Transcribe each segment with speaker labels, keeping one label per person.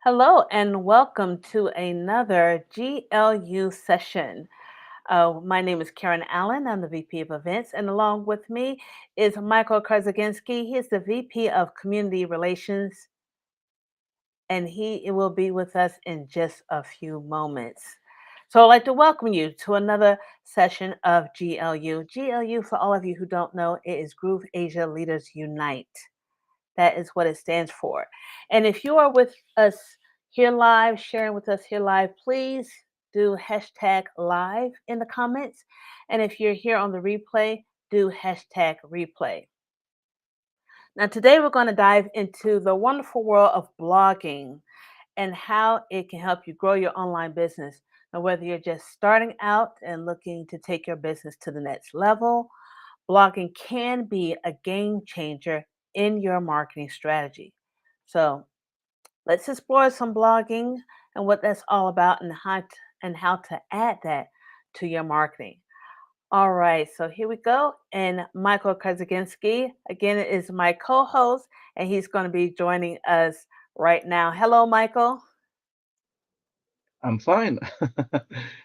Speaker 1: Hello and welcome to another GLU session. My name is Karen Allen. I'm the VP of Events, and along with me is Michael Karzaginski. He is the VP of Community Relations, and he will be with us in just a few moments. So I'd like to welcome you to another session of GLU. GLU, for all of you who don't know, it is Groove Asia Leaders Unite. That is what it stands for. And if you are with us here live, sharing with us here live, please do hashtag live in the comments. And if you're here on the replay, do hashtag replay. Now, today we're going to dive into the wonderful world of blogging and how it can help you grow your online business. Now, whether you're just starting out and looking to take your business to the next level, blogging can be a game changer in your marketing strategy. So let's explore some blogging and what that's all about and how to add that to your marketing. All right, so here we go. And Michael Kazaginski, again, is my co-host, and he's going to be joining us right now. Hello, Michael.
Speaker 2: I'm fine.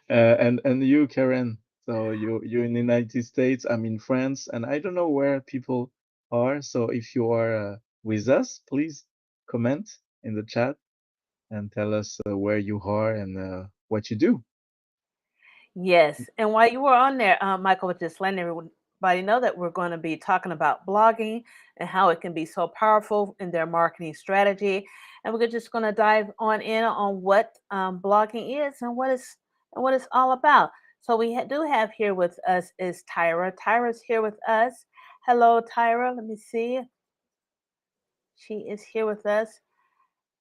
Speaker 2: And you, Karen. So you're in the United States. I'm in France, and I don't know where people are. So if you are with us, please comment in the chat and tell us where you are and what you do.
Speaker 1: Yes, and while you were on there, Michael was just letting everybody know that we're going to be talking about blogging and how it can be so powerful in their marketing strategy. And we're just going to dive on in on what blogging is and what it's all about. So we do have here with us is Tyra. Tyra's here with us. Hello, Tyra. Let me see. She is here with us,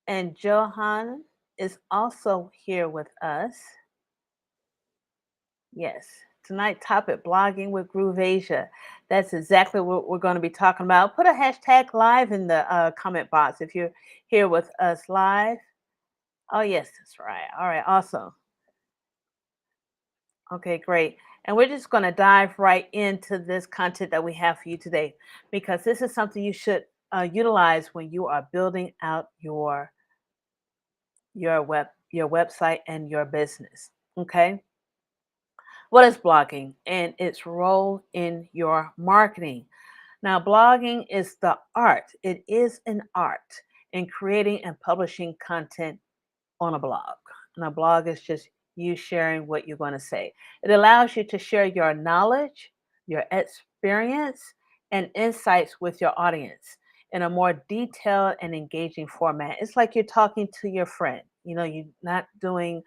Speaker 1: and Johan is also here with us. Yes. Tonight topic blogging with Groove Asia. That's exactly what we're going to be talking about. Put a hashtag live in the comment box if you're here with us live. Oh yes, that's right. All right, awesome. Okay, great. And we're just going to dive right into this content that we have for you today because this is something you should utilize when you are building out your website and your business. Okay. What is blogging and its role in your marketing? Now, blogging is the art, it is an art in creating and publishing content on a blog. And a blog is just you sharing what you're going to say. It allows you to share your knowledge, your experience, and insights with your audience in a more detailed and engaging format. It's like you're talking to your friend. You're not doing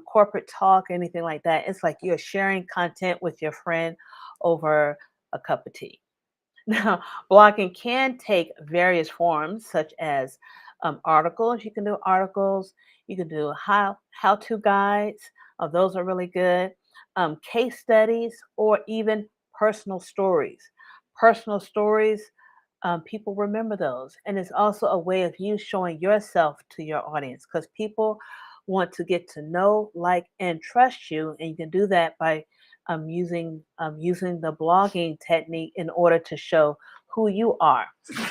Speaker 1: corporate talk or anything like that. It's like you're sharing content with your friend over a cup of tea. Now, blogging can take various forms, such as articles. You can do articles. You can do how-to guides. Those are really good. Case studies, or even personal stories. Personal stories, people remember those, and it's also a way of you showing yourself to your audience because people want to get to know, like, and trust you, and you can do that by using the blogging technique in order to show who you are.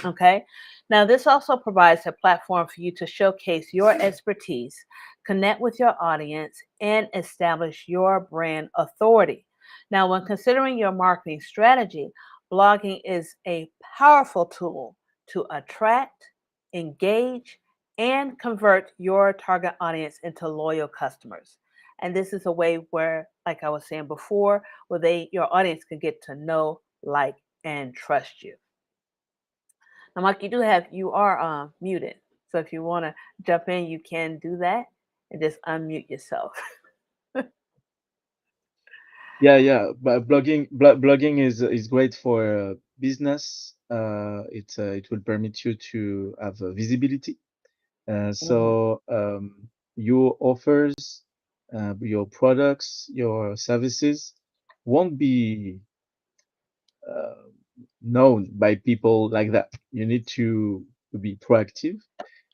Speaker 1: Okay. Now, this also provides a platform for you to showcase your expertise, connect with your audience, and establish your brand authority. Now, when considering your marketing strategy, blogging is a powerful tool to attract, engage, and convert your target audience into loyal customers. And this is a way where, like I was saying before, where your audience can get to know, like, and trust you. Now, Mike, you are muted. So if you want to jump in, you can do that and just unmute yourself.
Speaker 2: Yeah. But blogging is great for business. It will permit you to have visibility.
Speaker 1: Mhm.
Speaker 2: So your offers, your products, your services won't be uh, known by people like that. You need to be proactive.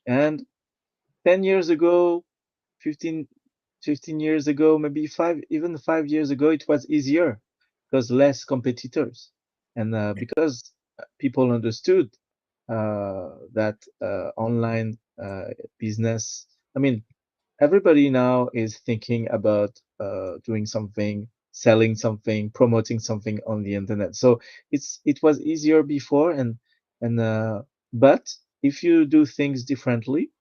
Speaker 2: And 10 years ago, 15, 15 years ago, maybe even 5 years ago, it was easier because less competitors. And because people understood that online business I mean, everybody now is thinking about doing something, selling something, promoting something on the internet. So it was easier before, and but if you do things differently,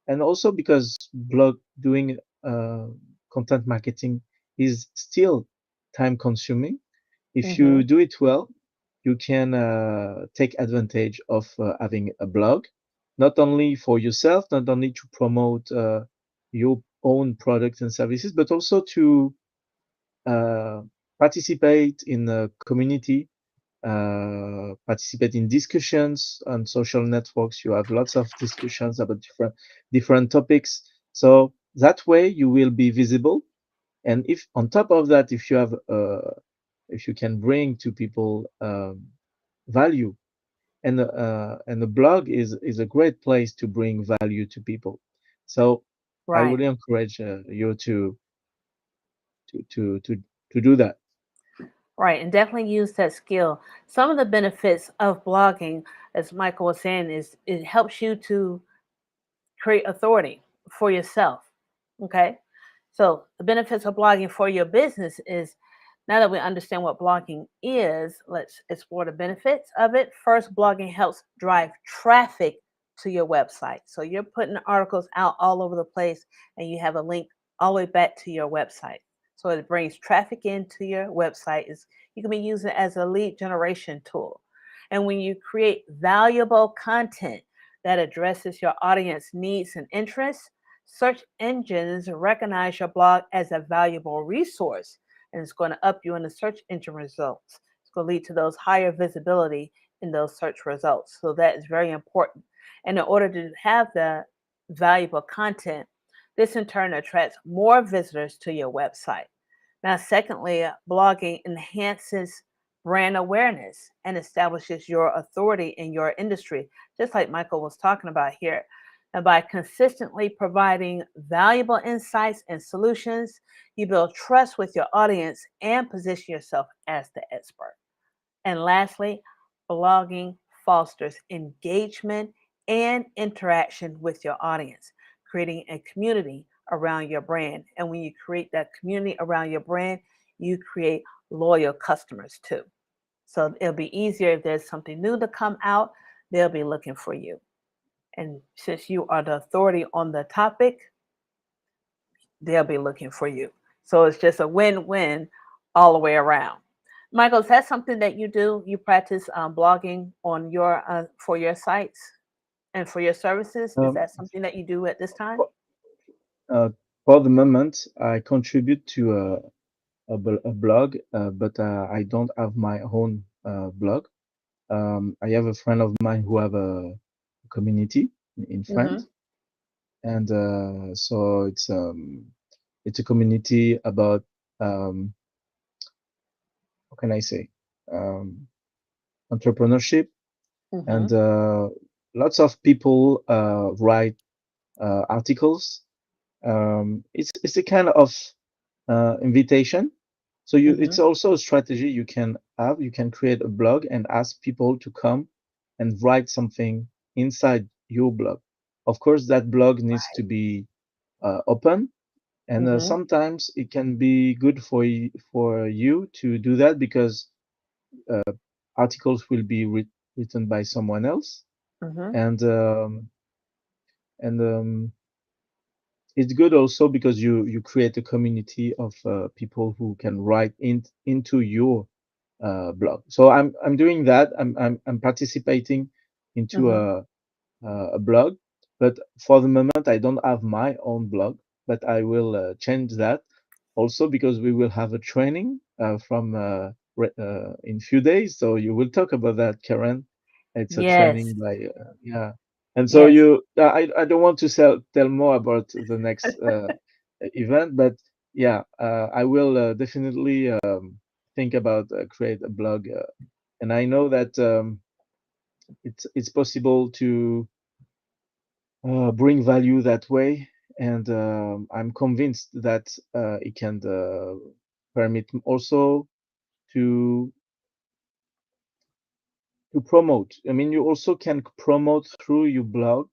Speaker 2: and also because blog doing content marketing is still time consuming. If you
Speaker 1: Mm-hmm.
Speaker 2: do it well, you can take advantage of having a blog, not only for yourself, not only to promote your own products and services, but also to uh, participate in a community, participate in discussions on social networks. You have lots of discussions about different topics. So that way you will be visible. And if on top of that, if you can bring to people value, and the blog is a great place to bring value to people. So I
Speaker 1: Right.
Speaker 2: really encourage you to to to to do that.
Speaker 1: Right, and definitely use that skill. Some of the benefits of blogging, as Michael was saying, is it helps you to create authority for yourself. Okay. So the benefits of blogging for your business is, now that we understand what blogging is, let's explore the benefits of it. First, blogging helps drive traffic to your website. So you're putting articles out all over the place and you have a link all the way back to your website. So it brings traffic into your website. Is You can be using it as a lead generation tool. And when you create valuable content that addresses your audience needs and interests, search engines recognize your blog as a valuable resource, and it's going to up you in the search engine results. It's going to lead to those higher visibility in those search results. So that is very important. And in order to have the valuable content, this in turn attracts more visitors to your website. Now, secondly, blogging enhances brand awareness and establishes your authority in your industry, just like Michael was talking about here. And by consistently providing valuable insights and solutions, you build trust with your audience and position yourself as the expert. And lastly, blogging fosters engagement and interaction with your audience, creating a community around your brand. And when you create that community around your brand, you create loyal customers too. So it'll be easier if there's something new to come out, they'll be looking for you. And since you are the authority on the topic, they'll be looking for you. So it's just a win-win all the way around. Michael, is that something that you do? You practice blogging on your for your sites and for your services? Is
Speaker 2: Um,
Speaker 1: that something that you do at this time?
Speaker 2: for, uh, for the moment, I contribute to a blog, but I don't have my own blog. I have a friend of mine who have a community in
Speaker 1: Mm-hmm.
Speaker 2: France, and so it's a community about what can I say, um, entrepreneurship,
Speaker 1: Mm-hmm.
Speaker 2: and lots of people write articles. It's a kind of invitation. So
Speaker 1: Mm-hmm.
Speaker 2: it's also a strategy you can have. You can create a blog and ask people to come and write something inside your blog. Of course, that blog needs to be open, and
Speaker 1: Mm-hmm.
Speaker 2: sometimes it can be good for you to do that because articles will be written by someone else,
Speaker 1: Mm-hmm.
Speaker 2: and and it's good also because you create a community of people who can write into your blog. So I'm doing that. I'm participating into
Speaker 1: Mm-hmm.
Speaker 2: a blog, but for the moment I don't have my own blog. But I will change that also because we will have a training from in few days. So you will talk about that, Karen. It's a
Speaker 1: Yes.
Speaker 2: training by yeah. And so
Speaker 1: Yes.
Speaker 2: I don't want to tell more about the next event, but yeah, I will definitely think about create a blog, and I know that it's possible to bring value that way, and I'm convinced that it can permit also to promote. I mean, you also can promote through your blog,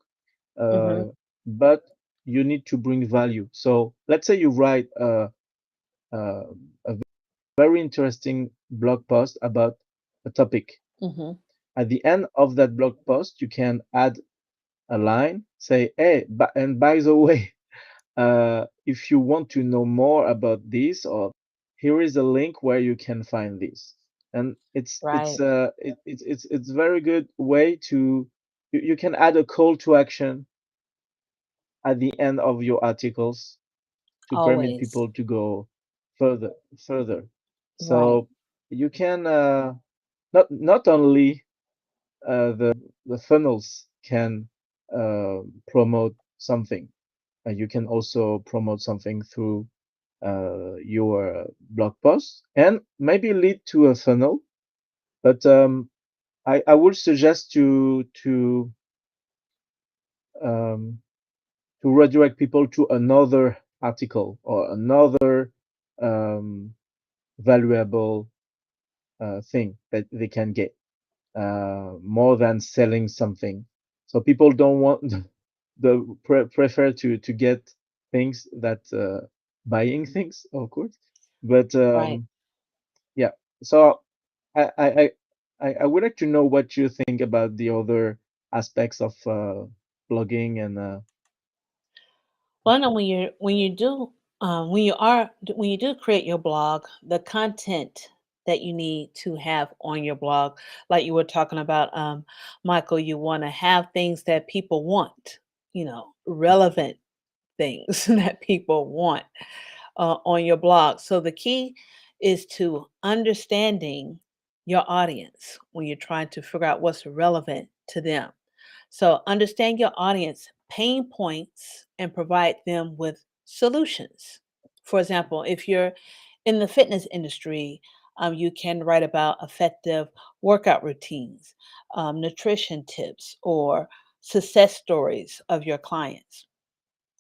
Speaker 1: Mm-hmm.
Speaker 2: uh, but you need to bring value. So let's say you write a very interesting blog post about a topic.
Speaker 1: Mm-hmm.
Speaker 2: At the end of that blog post, you can add a line, say, hey, and by the way, if you want to know more about this, or here is a link where you can find this. And
Speaker 1: Right.
Speaker 2: it's very good way to you can add a call to action at the end of your articles to permit
Speaker 1: Always.
Speaker 2: people to go further further.
Speaker 1: Right.
Speaker 2: So you can not only the funnels can promote something, you can also promote something through your blog post and maybe lead to a funnel. But I would suggest um, to redirect people to another article or another um, valuable thing that they can get more than selling something. So people don't want prefer to get things that buying things, of course. But
Speaker 1: Right.
Speaker 2: yeah, so I, I I I would like to know what you think about the other aspects of blogging and
Speaker 1: Well, I know when you do create your blog, the content that you need to have on your blog, like you were talking about, Michael, you want to have things that people want, relevant things that people want on your blog. So the key is to understanding your audience when you're trying to figure out what's relevant to them. So understand your audience pain points and provide them with solutions. For example, if you're in the fitness industry, you can write about effective workout routines, nutrition tips, or success stories of your clients.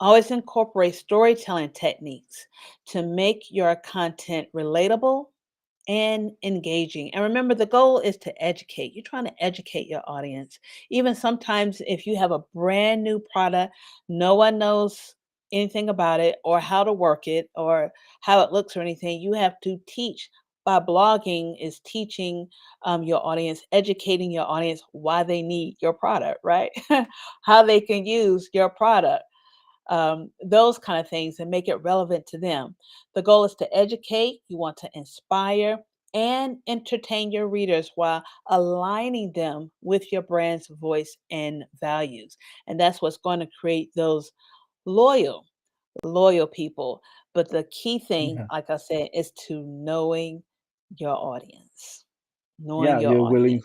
Speaker 1: Always incorporate storytelling techniques to make your content relatable and engaging. And remember, the goal is to educate. You're trying to educate your audience. Even sometimes, if you have a brand new product, no one knows anything about it or how to work it or how it looks or anything, you have to teach. By blogging, is teaching your audience, educating your audience why they need your product, right? How they can use your product, those kind of things, and make it relevant to them. The goal is to educate, you want to inspire and entertain your readers while aligning them with your brand's voice and values. And that's what's going to create those loyal, loyal people. But the key thing,
Speaker 2: yeah.
Speaker 1: like I said, is to knowing your audience. Knowing
Speaker 2: Yeah,
Speaker 1: your audience.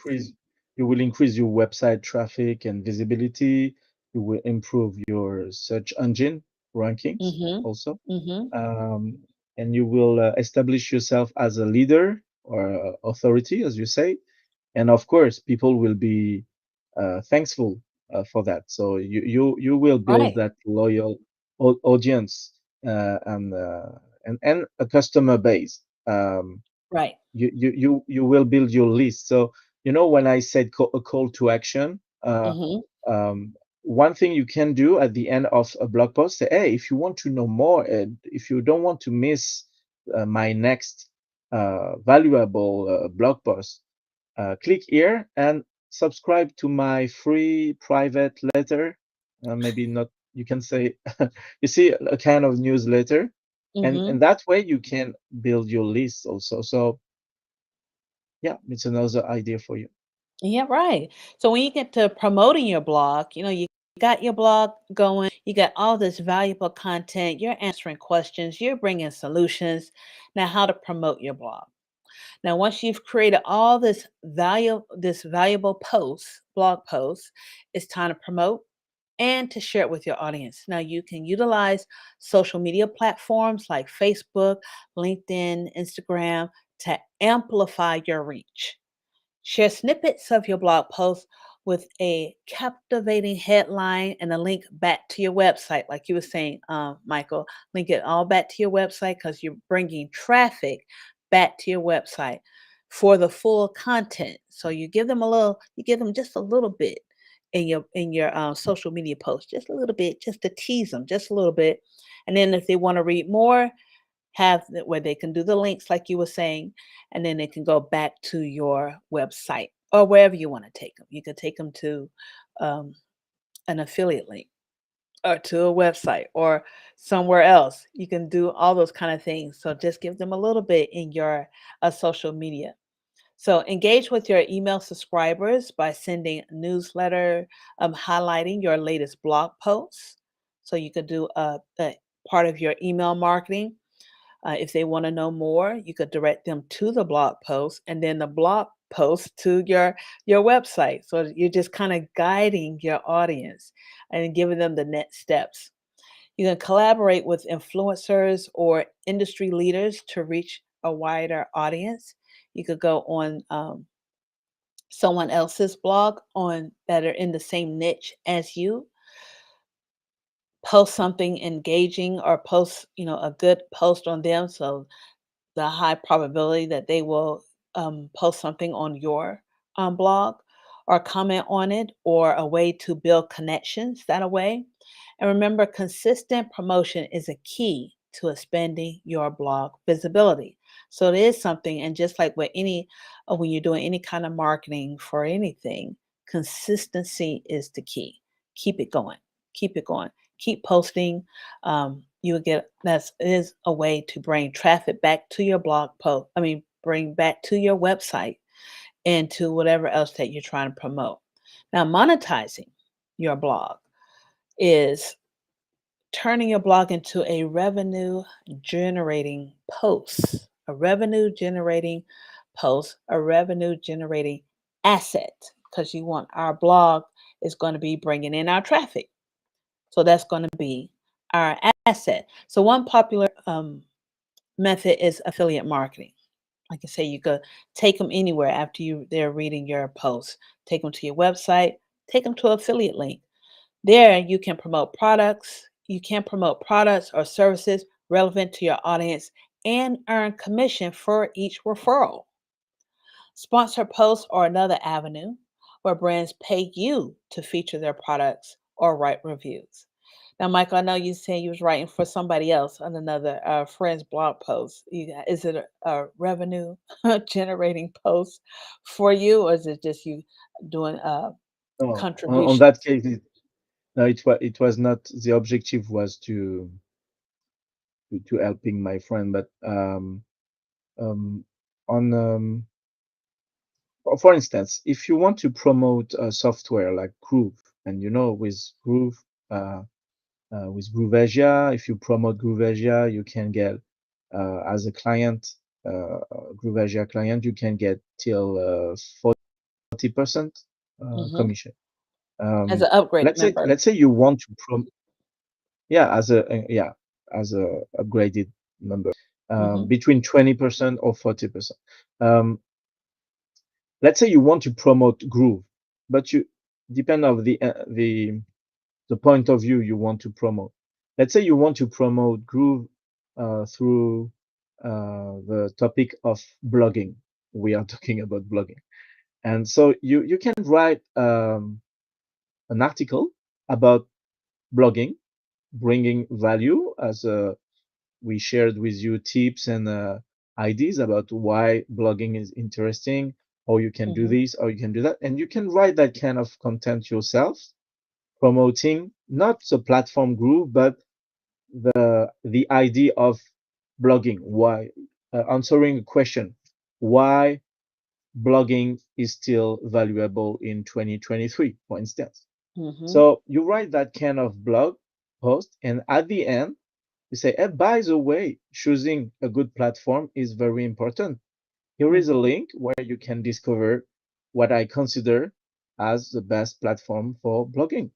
Speaker 2: you will increase your website traffic and visibility. You will improve your search engine rankings
Speaker 1: Mm-hmm.
Speaker 2: also,
Speaker 1: Mm-hmm.
Speaker 2: um, and you will establish yourself as a leader or authority, as you say. And of course, people will be thankful for that. So you will build
Speaker 1: Right.
Speaker 2: that loyal audience and a customer base.
Speaker 1: Right.
Speaker 2: You will build your list. So when I said a call to action,
Speaker 1: Mm-hmm.
Speaker 2: one thing you can do at the end of a blog post, say, hey, if you want to know more, and if you don't want to miss my next valuable blog post, click here and subscribe to my free private letter. Maybe not, you can say, you see, a kind of newsletter, and
Speaker 1: Mm-hmm.
Speaker 2: that way you can build your list also. So yeah, it's another idea for you.
Speaker 1: Yeah, right. So when you get to promoting your blog, you got your blog going, you got all this valuable content, you're answering questions, you're bringing solutions. Now, how to promote your blog. Now, once you've created all this valuable blog posts, it's time to promote and to share it with your audience. Now, you can utilize social media platforms like Facebook, LinkedIn, Instagram to amplify your reach. Share snippets of your blog post with a captivating headline and a link back to your website, like you were saying, Michael. Link it all back to your website because you're bringing traffic back to your website for the full content. So you give them just a little bit, in your social media post, just a little bit, just to tease them, just a little bit. And then if they want to read more, have where they can do the links like you were saying, and then they can go back to your website or wherever you want to take them. You can take them to um, an affiliate link or to a website or somewhere else. You can do all those kind of things. So just give them a little bit in your social media. So engage with your email subscribers by sending a newsletter, highlighting your latest blog posts. So you could do a part of your email marketing. If they want to know more, you could direct them to the blog post and then the blog post to your website. So you're just kind of guiding your audience and giving them the next steps. You can collaborate with influencers or industry leaders to reach a wider audience. You could go on someone else's blog on that are in the same niche as you, post something engaging or post, a good post on them. So the high probability that they will post something on your blog or comment on it, or a way to build connections that way. And remember, consistent promotion is a key to expanding your blog visibility. So it is something, and just like with when you're doing any kind of marketing for anything, consistency is the key. Keep it going. Keep it going. Keep posting. You will get that is a way to bring traffic back to your blog post. I mean, bring back to your website and to whatever else that you're trying to promote. Now, monetizing your blog is turning your blog into a revenue generating post, a revenue generating post, a revenue generating asset, because you want our blog is going to be bringing in our traffic. So that's going to be our asset. So one popular method is affiliate marketing. Like I say, you could take them anywhere after they're reading your post. Take them to your website. Take them to affiliate link. There, you can promote products. You can promote products or services relevant to your audience and earn commission for each referral. Sponsor posts are another avenue where brands pay you to feature their products or write reviews. Now, Michael, I know you saying you was writing for somebody else on another friend's blog post. Is it a revenue generating post for you, or is it just you doing
Speaker 2: No, on
Speaker 1: contributions?
Speaker 2: that case, no, it was not. The objective was to helping my friend, but um, on for instance, if you want to promote a software like Groove, and uh, with Groove Asia, if you promote Groove Asia, you can get as a client, Groove Asia client, you can get till 40%
Speaker 1: Hmm.
Speaker 2: commission.
Speaker 1: As an upgraded
Speaker 2: Let's say
Speaker 1: member.
Speaker 2: let's say you want to yeah, as a upgraded number,
Speaker 1: Hmm.
Speaker 2: between 20% or 40%. Um, let's say you want to promote Groove, but you depend of the point of view you want to promote. Let's say you want to promote Groove through the topic of blogging. We are talking about blogging, and so you can write an article about blogging, bringing value, as we shared with you tips and ideas about why blogging is interesting, how you can do
Speaker 1: Hmm.
Speaker 2: this, how you can do that, and you can write that kind of content yourself, promoting not the platform Groove, but the idea of blogging. Why answering a question, why blogging is still valuable in 2023, for instance.
Speaker 1: Hmm.
Speaker 2: So you write that kind of blog post, and at the end, you say, hey, by the way, choosing a good platform is very important. Here is a
Speaker 1: Hmm.
Speaker 2: link where you can discover what I consider as the best platform for blogging.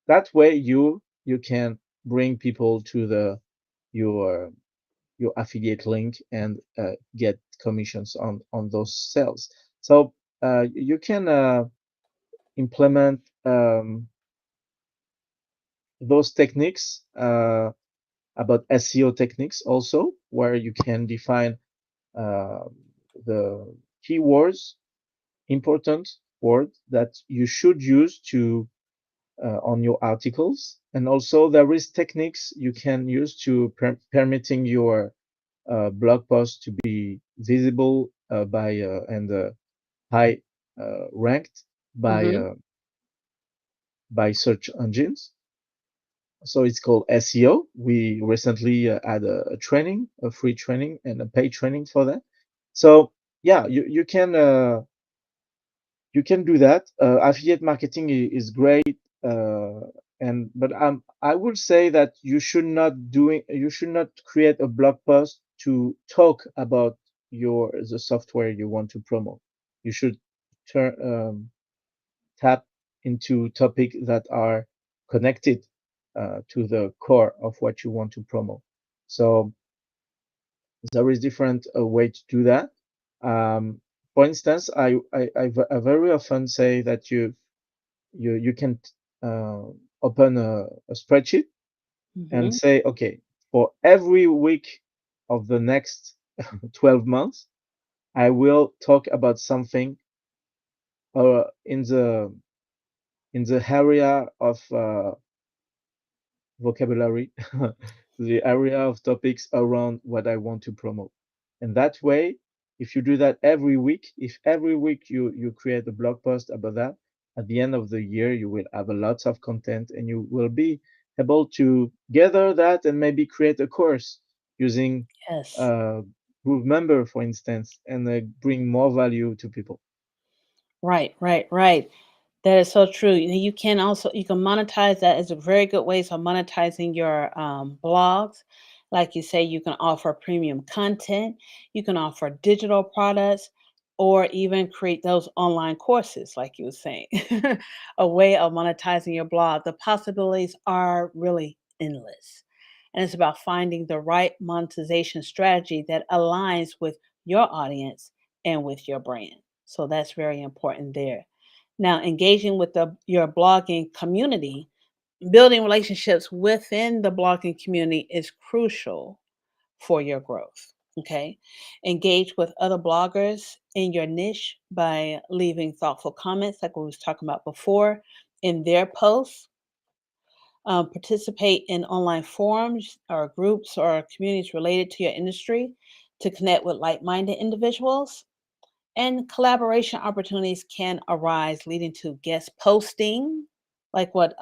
Speaker 2: That way, you can bring people to your your affiliate link and get commissions on those sales. So you can implement those techniques about SEO techniques also, where you can define uh, the keywords important, word that you should use to on your articles. And also there is techniques you can use to permitting your blog post to be visible by and high ranked
Speaker 1: Mm-hmm.
Speaker 2: by search engines. So it's called SEO. We recently had a training, a free training and a paid training for that. So yeah, you can do that. Affiliate marketing is great, uh, and but I would say that you should not create a blog post to talk about the software you want to promote. You should turn tap into topics that are connected to the core of what you want to promote. So there is different way to do that. Um, for instance, I very often say that you can uh, open a spreadsheet and
Speaker 1: Mm-hmm.
Speaker 2: say, okay, for every week of the next 12 months, I will talk about something in the area of vocabulary, the area of topics around what I want to promote. And that way, if you do that every week, if every week you create a blog post about that, at the end of the year, you will have a lots of content and you will be able to gather that and maybe create a course using
Speaker 1: Yes.
Speaker 2: uh, Groove Member, for instance, and bring more value to people.
Speaker 1: Right, right, right. That is so true. You can also you can monetize that as a very good ways of monetizing your blogs. Like you say, you can offer premium content, you can offer digital products, or even create those online courses, like you were saying. A way of monetizing your blog. The possibilities are really endless. And it's about finding the right monetization strategy that aligns with your audience and with your brand. So that's very important there. Now, engaging with your blogging community, building relationships within the blogging community is crucial for your growth. Okay. Engage with other bloggers in your niche by leaving thoughtful comments, like we was talking about before, in their posts. Participate in online forums or groups or communities related to your industry to connect with like minded individuals. And collaboration opportunities can arise, leading to guest posting, like what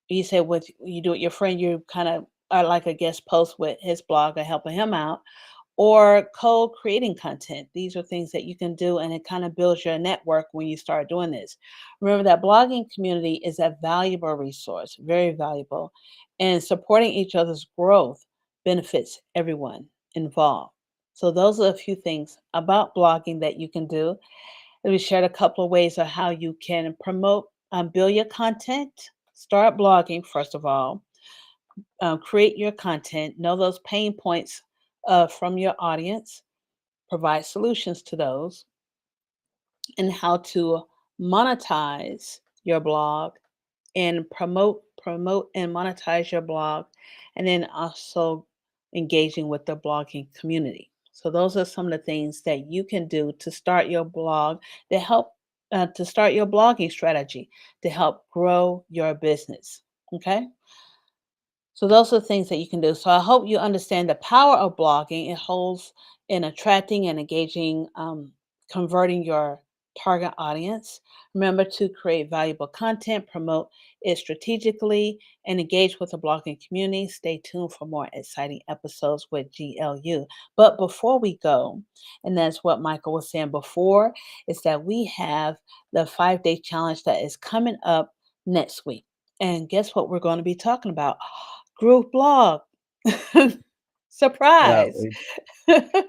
Speaker 1: you said with you do with your friend. You kind of are like a guest post with his blog or helping him out, or co-creating content. These are things that you can do, and it kind of builds your network when you start doing this. Remember that blogging community is a valuable resource, very valuable, and supporting each other's growth benefits everyone involved. So those are a few things about blogging that you can do. And we shared a couple of ways of how you can promote, build your content, start blogging first of all, create your content, know those pain points from your audience, provide solutions to those, and how to monetize your blog and promote and monetize your blog, and then also engaging with the blogging community. So those are some of the things that you can do to start your blog, to help to start your blogging strategy to help grow your business. Okay. So those are the things that you can do. So I hope you understand the power of blogging. It holds in attracting and engaging, converting your target audience. Remember to create valuable content, promote it strategically, and engage with the blogging community. Stay tuned for more exciting episodes with GLU. But before we go, and that's what Michael was saying before, is that we have the 5-day challenge that is coming up next week. And guess what we're going to be talking about? Groove blog.
Speaker 2: Yeah,
Speaker 1: Surprise.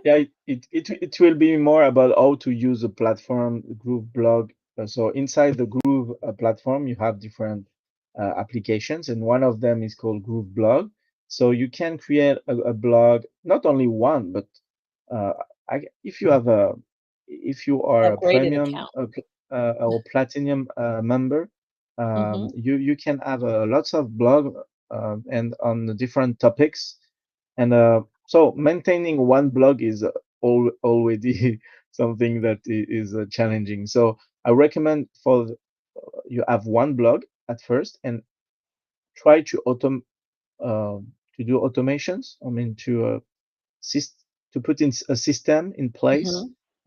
Speaker 2: yeah, it will be more about how to use the platform, the Groove blog. So inside the Groove platform, you have different applications, and one of them is called Groove blog. So you can create a blog, not only one, but uh, if you have if you are a
Speaker 1: Upgraded
Speaker 2: premium
Speaker 1: account.
Speaker 2: or platinum member,
Speaker 1: Mhm.
Speaker 2: you can have lots of blog and on the different topics and so maintaining one blog is already something that is challenging. So I recommend you have one blog at first and try to do automations. I mean syst- to put in a system in place,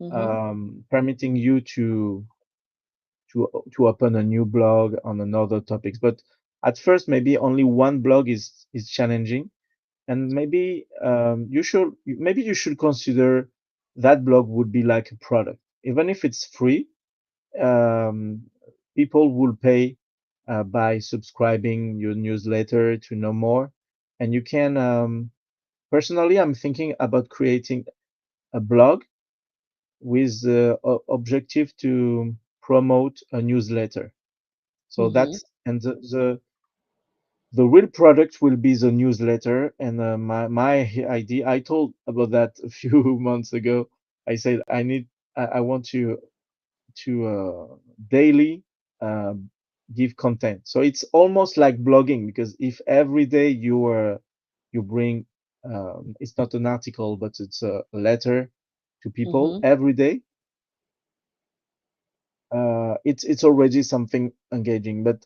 Speaker 1: Mhm. Mhm.
Speaker 2: permitting you to open a new blog on another topics. But at first, maybe only one blog is challenging, and maybe you should consider that blog would be like a product, even if it's free. Um, People will pay by subscribing your newsletter to know more, and you can. Personally, I'm thinking about creating a blog with the objective to promote a newsletter. So
Speaker 1: Mhm.
Speaker 2: that's and the real product will be the newsletter. And my idea, I told about that a few months ago. I said I want to daily uh, give content. So it's almost like blogging because if every day you bring it's not an article but it's a letter to people
Speaker 1: Mhm.
Speaker 2: every day, it's already something engaging. But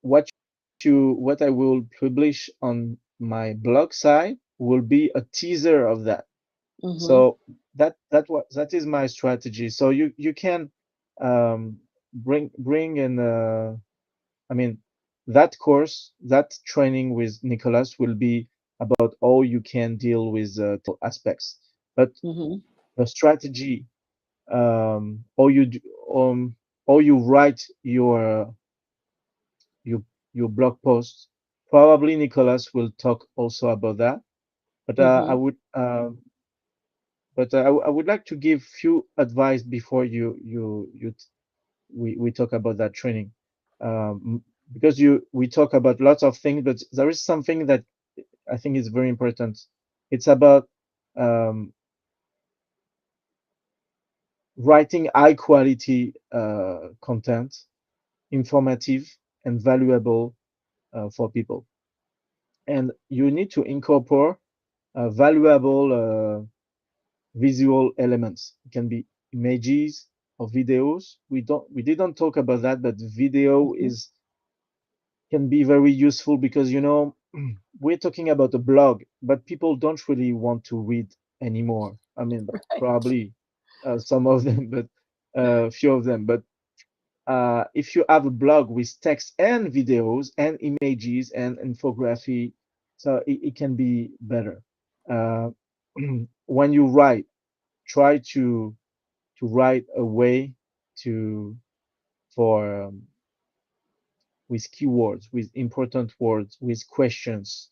Speaker 2: what what I will publish on my blog site will be a teaser of that.
Speaker 1: Mhm.
Speaker 2: So that is my strategy. So you can bring in I mean that course, that training with Nicholas will be about how you can deal with aspects. But
Speaker 1: Mhm.
Speaker 2: the strategy, how you do, how you write your your blog posts. Probably Nicholas will talk also about that. But
Speaker 1: Mhm.
Speaker 2: I would like to give few advice before we talk about that training, because you we talk about lots of things, but there is something that I think is very important. It's about um, writing high quality content, informative and valuable for people, and you need to incorporate valuable visual elements. It can be images or videos. We didn't talk about that, but video
Speaker 1: Mhm.
Speaker 2: is can be very useful because we're talking about a blog, but people don't really want to read anymore. I mean,
Speaker 1: Right.
Speaker 2: probably some of them, but few of them. But if you have a blog with text and videos and images and infography, so it can be better. Uh, when you write, try to write a way to for with keywords, with important words, with questions.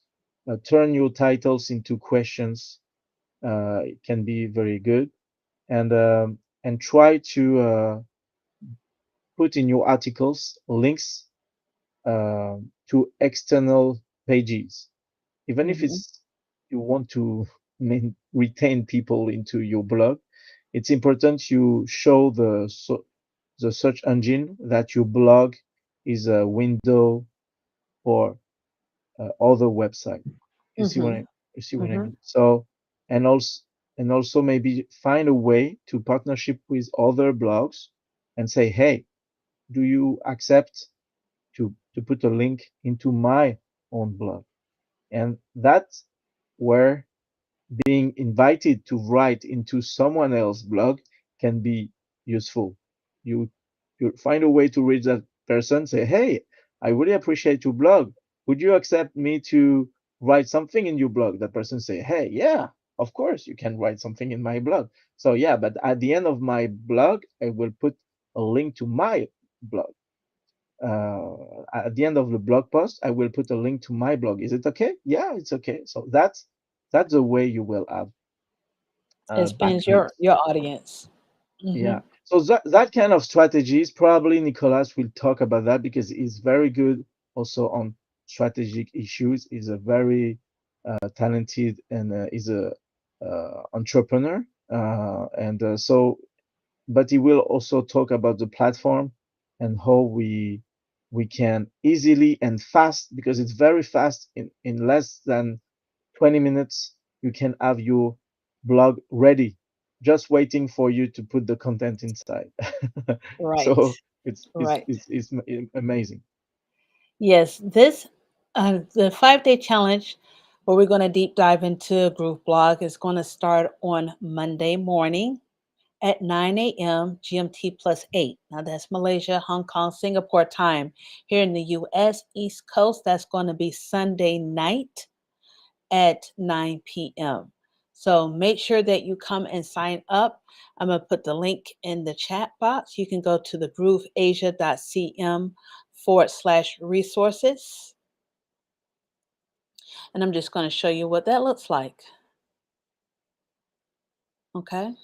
Speaker 2: Turn your titles into questions. It can be very good, and try to put in your articles links to external pages, even if
Speaker 1: Mhm.
Speaker 2: it's you want to retain people into your blog. It's important you show the search engine that your blog is a window for other website. You see what
Speaker 1: Mhm.
Speaker 2: I
Speaker 1: Mhm.
Speaker 2: mean? So and also maybe find a way to partnership with other blogs and say, hey, do you accept to put a link into my own blog? And that's where being invited to write into someone else's blog can be useful. You you find a way to reach that person, say, "Hey, I really appreciate your blog. Would you accept me to write something in your blog?" That person say, "Hey, yeah, of course you can write something in my blog." So yeah, but at the end of my blog, I will put a link to my blog. At the end of the blog post, I will put a link to my blog. Is it okay? Yeah, it's okay. So that's the way you will have
Speaker 1: Expands
Speaker 2: backlinks.
Speaker 1: your audience.
Speaker 2: Yeah.
Speaker 1: Mhm.
Speaker 2: So that kind of strategies, probably Nicolas will talk about that because he's very good also on strategic issues. He's a very talented and is a entrepreneur. And so, but he will also talk about the platform and how we can easily and fast, because it's very fast, in less than 20 minutes you can have your blog ready. just waiting for you to put the content inside.
Speaker 1: Right.
Speaker 2: So
Speaker 1: Right.
Speaker 2: amazing.
Speaker 1: Yes, this the 5-day challenge where we're going to deep dive into Groove Blog is going to start on Monday morning at 9 a.m. GMT plus 8. Now that's Malaysia, Hong Kong, Singapore time. Here in the US East Coast, that's going to be Sunday night at 9 p.m. So make sure that you come and sign up. I'm going to put the link in the chat box. You can go to the grooveasia.cm/resources. And I'm just going to show you what that looks like. Okay.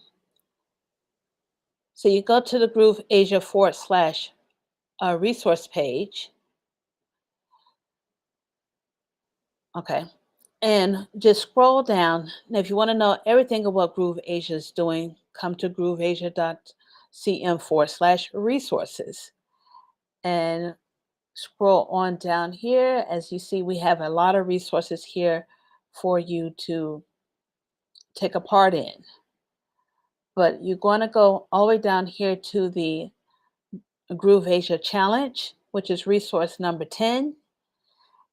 Speaker 1: So you go to the Groove Asia /resource page. Okay. And just scroll down. Now, if you want to know everything of what Groove Asia is doing, come to grooveasia.cm/resources and scroll on down here. As you see, we have a lot of resources here for you to take a part in. But you're going to go all the way down here to the Groove Asia Challenge, which is resource number 10,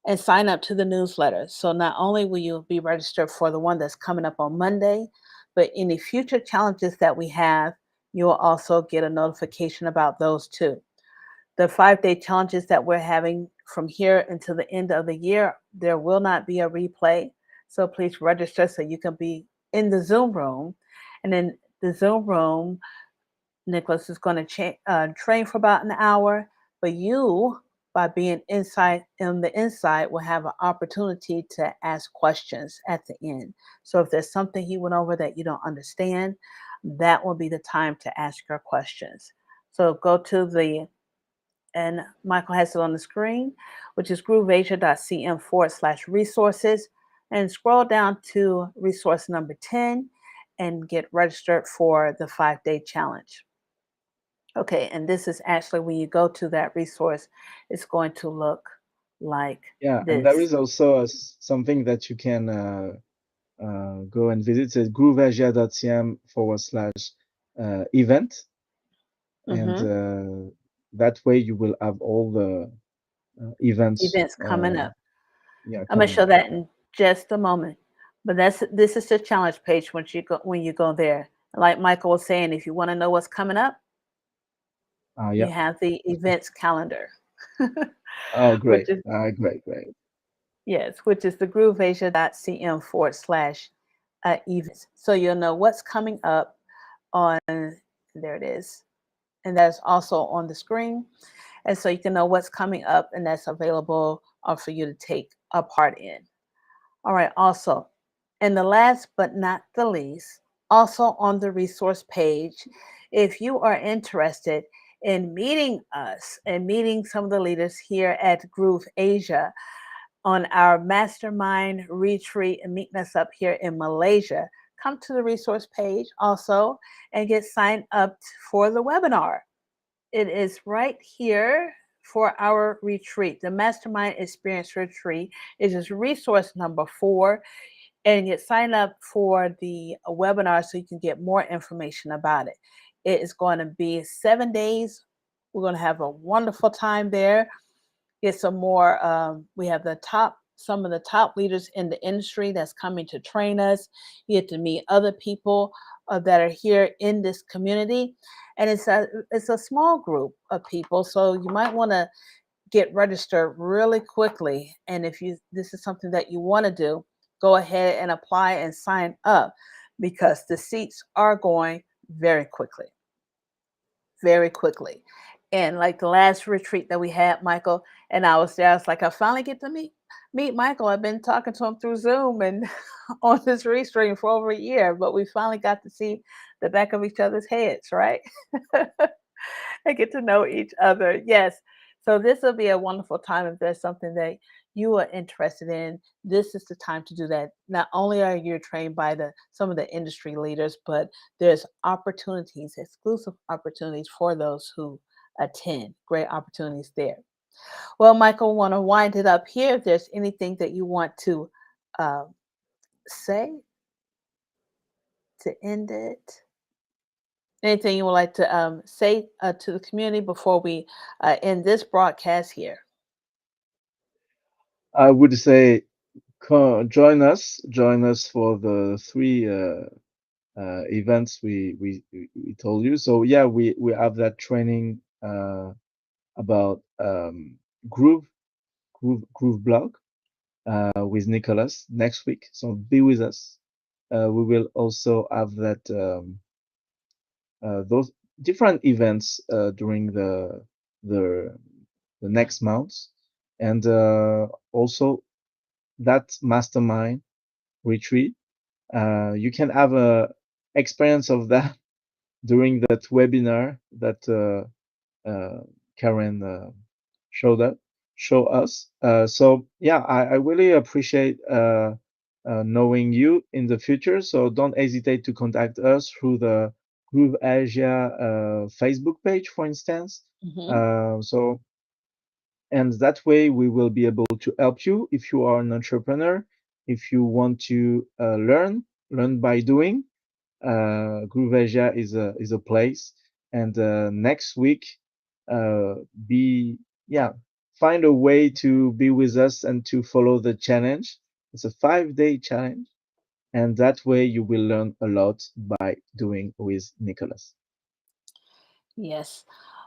Speaker 1: and sign up to the newsletter. So not only will you be registered for the one that's coming up on Monday, but any future challenges that we have, you will also get a notification about those too. The 5-day challenges that we're having from here until the end of the year, there will not be a replay. So please register so you can be in the Zoom room. And in the Zoom room, Nicholas is going to train for about an hour, but you, by being inside in the inside, will have an opportunity to ask questions at the end. So if there's something he went over that you don't understand, that will be the time to ask your questions. So go to the, and Michael has it on the screen, which is grooveasia.cm/resources, and scroll down to resource number 10 and get registered for the 5-day challenge. Okay, and this is actually when you go to that resource, it's going to look like
Speaker 2: Yeah, and there
Speaker 1: this.
Speaker 2: is also something that you can go and visit. It's grooveasia.cm/event, and
Speaker 1: Hmm.
Speaker 2: that way you will have all the events,
Speaker 1: Events coming up.
Speaker 2: yeah,
Speaker 1: I'm gonna
Speaker 2: coming
Speaker 1: show
Speaker 2: up.
Speaker 1: that in just a moment. But this is the challenge page when you go there. Like Michael was saying, if you want to know what's coming up,
Speaker 2: Yeah.
Speaker 1: you have the events calendar,
Speaker 2: Oh,
Speaker 1: which
Speaker 2: great.
Speaker 1: is
Speaker 2: Great, great.
Speaker 1: yes, which is the grooveasia.cm/events. So you'll know what's coming up on there it is. And that's also on the screen. And so you can know what's coming up and that's available for you to take a part in. All right, also, and the last but not the least, also on the resource page, if you are interested in meeting us and meeting some of the leaders here at Groove Asia on our mastermind retreat and meeting us up here in Malaysia, come to the resource page also and get signed up for the webinar. It is right here for our retreat. The Mastermind Experience Retreat is just resource number 4. And get signed up for the webinar so you can get more information about it. It is going to be 7 days. We're going to have a wonderful time there. Get some more. We have some of the top leaders in the industry that's coming to train us. You get to meet other people that are here in this community, and it's a small group of people. So you might want to get registered really quickly. And if you this is something that you want to do, go ahead and apply and sign up because the seats are going very quickly, very quickly. And like the last retreat that we had, Michael and I was there, I was like, I finally get to meet Michael. I've been talking to him through Zoom and on this restream for over a year, but we finally got to see the back of each other's heads, right? And get to know each other. Yes. So this will be a wonderful time if there's something that you are interested in. This is the time to do that. Not only are you trained by some of the industry leaders, but there's opportunities, exclusive opportunities for those who attend. Great opportunities there. Well, Michael, want to wind it up here. If there's anything that you want to uh, say to end it. Anything you would like to say to the community before we end this broadcast here?
Speaker 2: I would say join us for the three events we told you. So yeah, we have that training about Groove blog with Nicholas next week. So be with us. We will also have that those different events during the the next months, and also that mastermind retreat. You can have a experience of that during that webinar that Karen showed up, show us. So yeah, I really appreciate knowing you in the future. So don't hesitate to contact us through the Groove Asia Facebook page, for instance.
Speaker 1: Hmm.
Speaker 2: So and that way we will be able to help you if you are an entrepreneur, if you want to learn by doing. Groove Asia is a place. And next week, uh, be yeah, find a way to be with us and to follow the challenge. It's a 5-day challenge, and that way you will learn a lot by doing with Nicholas.
Speaker 1: Yes.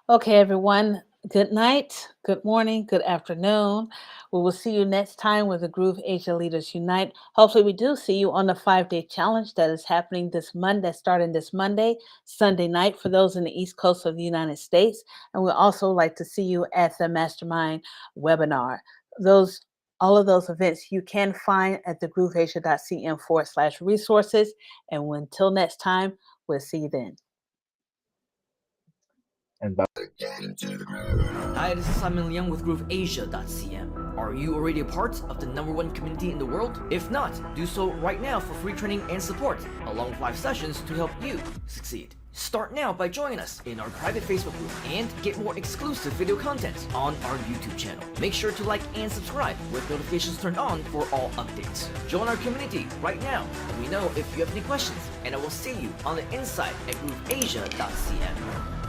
Speaker 1: Okay, everyone. Good night, good morning, good afternoon. We will see you next time with the Groove Asia Leaders Unite. Hopefully, we do see you on the 5-day challenge that is happening this Monday, starting this Monday, Sunday night for those in the East Coast of the United States. And we also like to see you at the Mastermind webinar. Those all of those events you can find at thegrooveasia.cm/resources. And until next time, we'll see you then.
Speaker 2: And bye.
Speaker 3: Hi, this is Simon Liang with GrooveAsia.cm. Are you already a part of the #1 community in the world? If not, do so right now for free training and support, along with live sessions to help you succeed. Start now by joining us in our private Facebook group and get more exclusive video content on our YouTube channel. Make sure to like and subscribe with notifications turned on for all updates. Join our community right now. Let me know if you have any questions, and I will see you on the inside at GrooveAsia.cm.